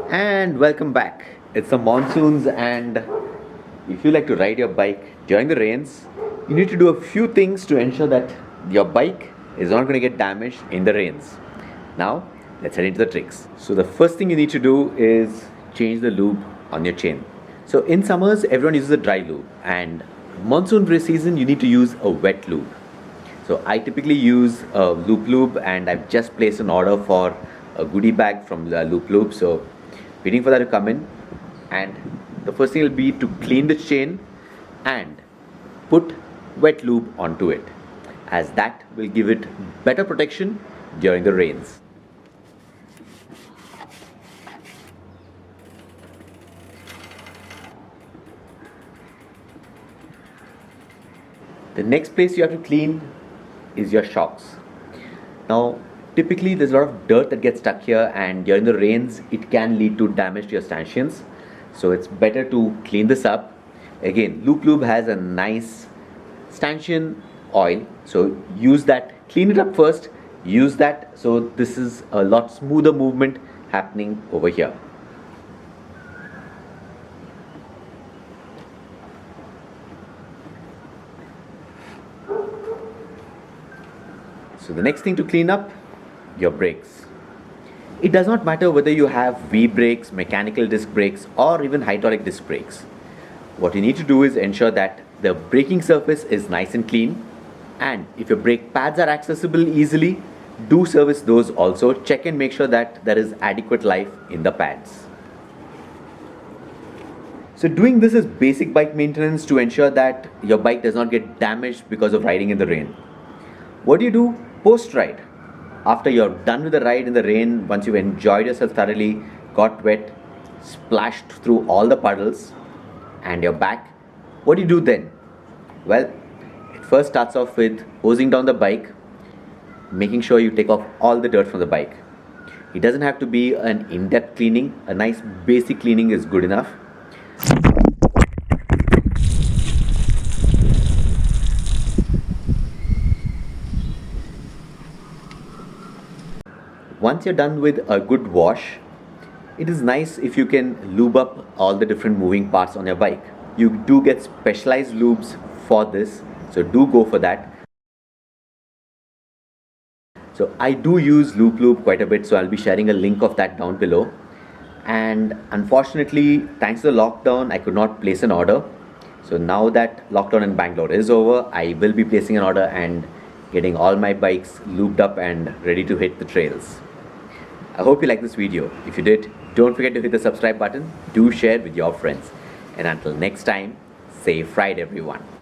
And welcome back. It's the monsoons, and if you like to ride your bike during the rains, you need to do a few things to ensure that your bike is not going to get damaged in the rains. Now, let's head into the tricks. So the first thing you need to do is change the lube on your chain. So in summers, everyone uses a dry lube, and monsoon race season, you need to use a wet lube. So I typically use a Looplube, and I've just placed an order for a goodie bag from the Looplube. So waiting for that to come in, and the first thing will be to clean the chain and put wet lube onto it, as that will give it better protection during the rains. The next place you have to clean is your shocks. Now, typically there's a lot of dirt that gets stuck here, and during the rains it can lead to damage to your stanchions. So it's better to clean this up. Again, Looplube has a nice stanchion oil, so use that. Clean it up first, use that, so this is a lot smoother movement happening over here. So the next thing to clean up, your brakes. It does not matter whether you have V brakes, mechanical disc brakes, or even hydraulic disc brakes. What you need to do is ensure that the braking surface is nice and clean, and if your brake pads are accessible easily, do service those also. Check and make sure that there is adequate life in the pads. So doing this is basic bike maintenance to ensure that your bike does not get damaged because of riding in the rain. What do you do post-ride? After you're done with the ride in the rain, once you've enjoyed yourself thoroughly, got wet, splashed through all the puddles, and you're back, what do you do then? Well, it first starts off with hosing down the bike, making sure you take off all the dirt from the bike. It doesn't have to be an in-depth cleaning. A nice basic cleaning is good enough. Once you're done with a good wash, it is nice if you can lube up all the different moving parts on your bike. You do get specialized lubes for this, so do go for that. So I do use Looplube quite a bit, so I'll be sharing a link of that down below. And unfortunately, thanks to the lockdown, I could not place an order. So now that lockdown in Bangalore is over, I will be placing an order and getting all my bikes lubed up and ready to hit the trails. I hope you liked this video. If you did, don't forget to hit the subscribe button. Do share with your friends. And until next time, safe ride everyone.